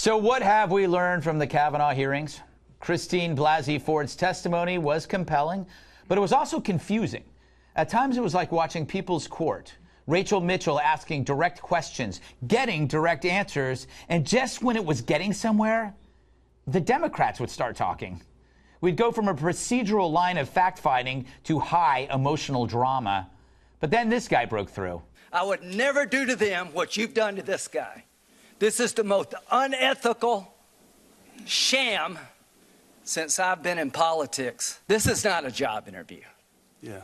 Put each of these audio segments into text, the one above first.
So what have we learned from the Kavanaugh hearings? Christine Blasey Ford's testimony was compelling, but it was also confusing. At times it was like watching People's Court. Rachel Mitchell asking direct questions, getting direct answers, and just when it was getting somewhere, the Democrats would start talking. We'd go from a procedural line of fact-finding to high emotional drama. But then this guy broke through. I would never do to them what you've done to this guy. This is the most unethical sham since I've been in politics. This is not a job interview. Yeah.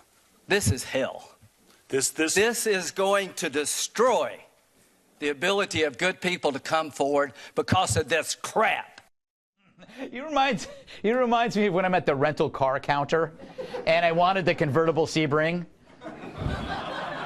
This is hell. This is going to destroy the ability of good people to come forward because of this crap. He reminds me of when I'm at the rental car counter and I wanted the convertible Sebring,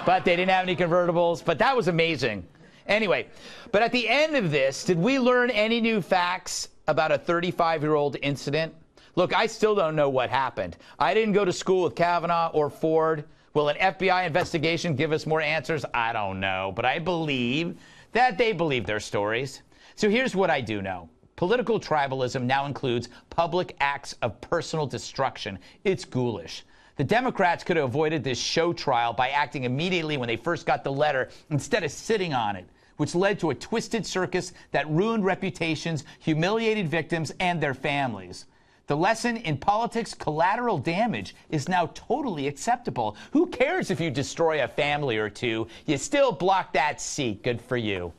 but they didn't have any convertibles. But that was amazing. Anyway, but at the end of this, did we learn any new facts about a 35-year-old incident? Look, I still don't know what happened. I didn't go to school with Kavanaugh or Ford. Will an FBI investigation give us more answers? I don't know, but I believe that they believe their stories. So here's what I do know. Political tribalism now includes public acts of personal destruction. It's ghoulish. The Democrats could have avoided this show trial by acting immediately when they first got the letter instead of sitting on it, which led to a twisted circus that ruined reputations, humiliated victims, and their families. The lesson in politics, collateral damage, is now totally acceptable. Who cares if you destroy a family or two? You still block that seat. Good for you.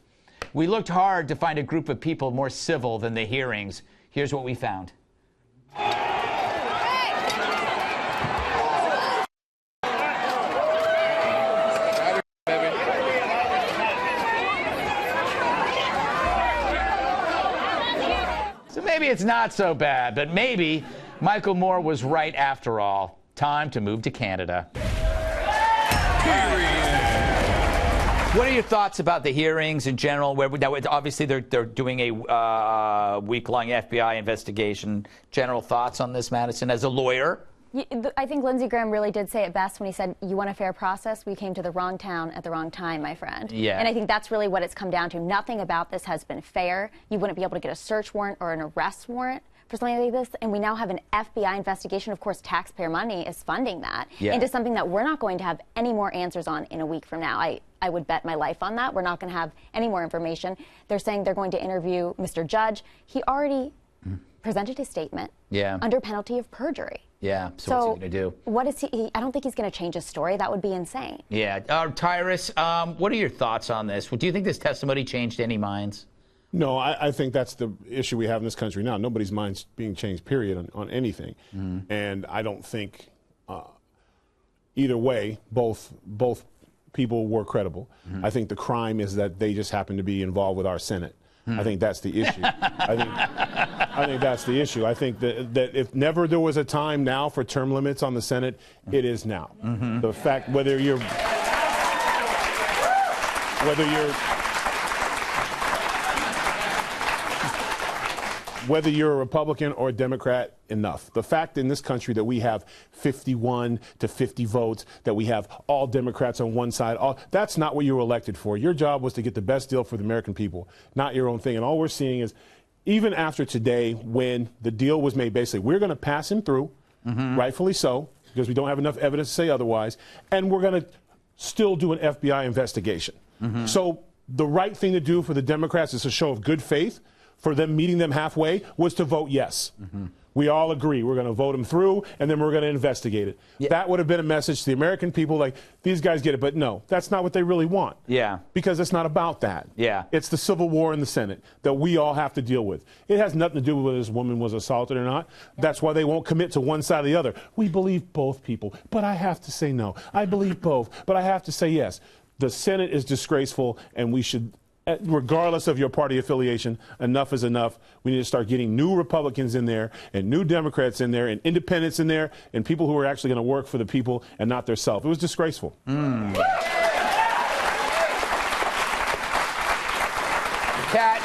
We looked hard to find a group of people more civil than the hearings. Here's what we found. So maybe it's not so bad, but maybe Michael Moore was right after all. Time to move to Canada. What are your thoughts about the hearings in general? Obviously, they're doing a week-long FBI investigation. General thoughts on this, Madison, as a lawyer? I think Lindsey Graham really did say it best when he said, you want a fair process? We came to the wrong town at the wrong time, my friend. Yeah. And I think that's really what it's come down to. Nothing about this has been fair. You wouldn't be able to get a search warrant or an arrest warrant for something like this. And we now have an FBI investigation. Of course, taxpayer money is funding that into something that we're not going to have any more answers on in a week from now. I would bet my life on that. We're not going to have any more information. They're saying they're going to interview Mr. Judge. He already presented his statement under penalty of perjury. Yeah, so what's he going to do? What is he? I don't think he's going to change his story. That would be insane. Yeah. Tyrus, what are your thoughts on this? Do you think this testimony changed any minds? No, I think that's the issue we have in this country now. Nobody's mind's being changed, period, on anything. And I don't think either way, both people were credible. I think the crime is that they just happen to be involved with our Senate. I think that's the issue. I think that's the issue. I think that if never there was a time now for term limits on the Senate, it is now. The fact whether you're a Republican or a Democrat, enough. The fact in this country that we have 51 to 50 votes, that we have all Democrats on one side, that's not what you were elected for. Your job was to get the best deal for the American people, not your own thing. And all we're seeing is, even after today, when the deal was made, basically, we're going to pass him through, rightfully so, because we don't have enough evidence to say otherwise, and we're going to still do an FBI investigation. So the right thing to do for the Democrats is a show of good faith. For them meeting them halfway was to vote yes. We all agree we're going to vote them through, and then we're going to investigate it. That would have been a message to the American people, like, these guys get it. But no, that's not what they really want. Because it's not about that. It's the civil war in the Senate that we all have to deal with. It has nothing to do with whether this woman was assaulted or not. That's why they won't commit to one side or the other. We believe both people, but I have to say no. I believe both, but I have to say yes. The Senate is disgraceful, and we should, regardless of your party affiliation, enough is enough. We need to start getting new Republicans in there and new Democrats in there and independents in there and people who are actually going to work for the people and not theirself. It was disgraceful. Kat,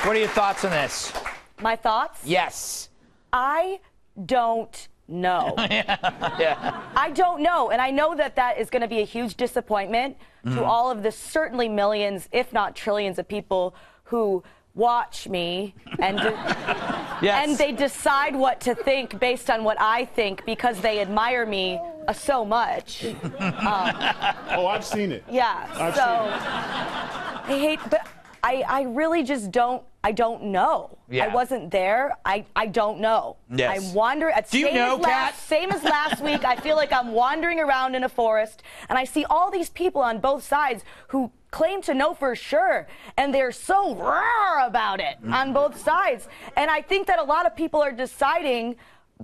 what are your thoughts on this? My thoughts? Yes. I don't know. I don't know. And I know that that is going to be a huge disappointment to all of the certainly millions, if not trillions of people who watch me and Yes. and they decide what to think based on what I think because they admire me so much. Oh, I've seen it. Yeah. I've so seen it. I hate, but I really just don't. I don't know. Yeah. I wasn't there. I don't know. Yes. I wander. Do you know, Kat? Same as last week. I feel like I'm wandering around in a forest, and I see all these people on both sides who claim to know for sure, and they're so raw about it on both sides. And I think that a lot of people are deciding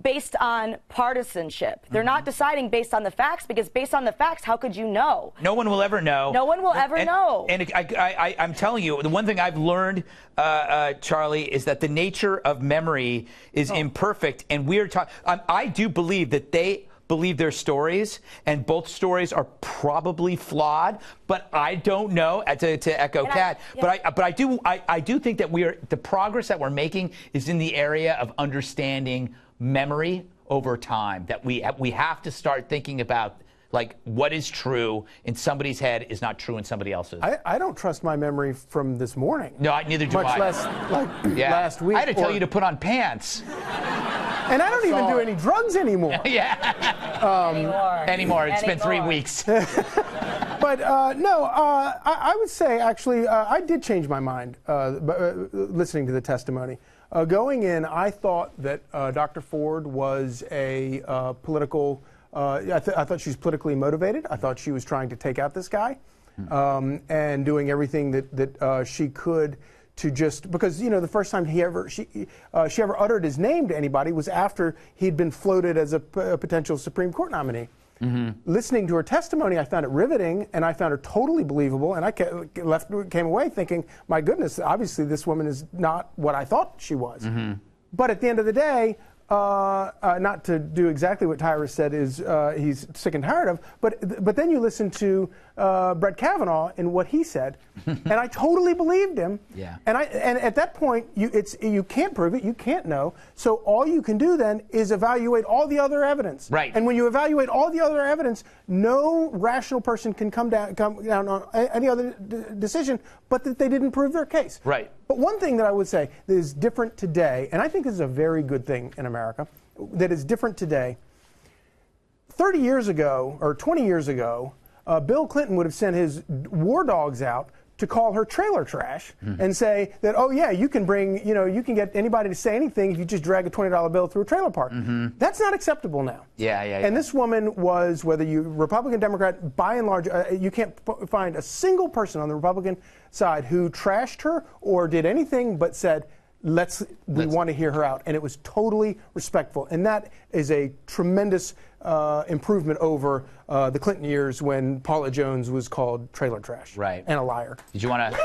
based on partisanship. They're not deciding based on the facts, because based on the facts, how could you know? No one will ever know. No one will ever know. And I'm telling you, the one thing I've learned, Charlie, is that the nature of memory is imperfect. And we're talking. I do believe that they believe their stories, and both stories are probably flawed. But I don't know. To echo Kat, but I do think that the progress that we're making is in the area of understanding memory over time, that we have to start thinking about, like, what is true in somebody's head is not true in somebody else's. I don't trust my memory from this morning. No, neither do I. Much less like last week. I had to tell you to put on pants. And I don't even do any drugs anymore. Anymore. It's been 3 weeks. But I would say, actually, I did change my mind listening to the testimony. Going in, I thought that Dr. Ford was a political, I thought she was politically motivated. I thought she was trying to take out this guy and doing everything that she could to just, because, you know, the first time she ever uttered his name to anybody was after he'd been floated as a potential Supreme Court nominee. Listening to her testimony, I found it riveting, and I found her totally believable, and I came away thinking, my goodness, obviously this woman is not what I thought she was. But at the end of the day, not to do exactly what Tyra said is he's sick and tired of, but then you listen to Brett Kavanaugh and what he said, and I totally believed him. Yeah. And at that point, you can't prove it, you can't know. So all you can do then is evaluate all the other evidence. Right. And when you evaluate all the other evidence, no rational person can come down on any other decision, but that they didn't prove their case. Right. But one thing that I would say that is different today, and I think this is a very good thing in America, that is different today. 30 years ago, or 20 years ago, Bill Clinton would have sent his war dogs out to call her trailer trash and say that, oh yeah, you can get anybody to say anything if you just drag a $20 bill through a trailer park. That's not acceptable now. Yeah. And this woman was, whether you Republican, Democrat, by and large, you can't find a single person on the Republican side who trashed her or did anything but said, we want to hear her out. And it was totally respectful. And that is a tremendous improvement over the Clinton years when Paula Jones was called trailer trash. Right. And a liar. Did you want to?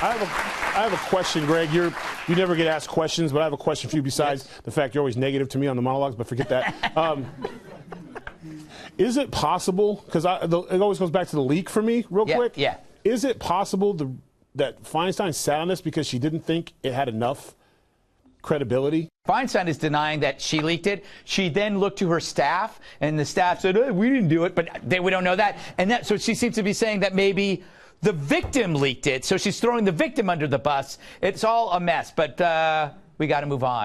I have a question, Greg. You never get asked questions, but I have a question for you besides the fact you're always negative to me on the monologues, but forget that. Is it possible, because it always goes back to the leak for me real quick. Yeah. Is it possible that Feinstein sat on this because she didn't think it had enough credibility? Feinstein is denying that she leaked it. She then looked to her staff, and the staff said, we didn't do it, but we don't know that. And so she seems to be saying that maybe the victim leaked it, so she's throwing the victim under the bus. It's all a mess, but we got to move on.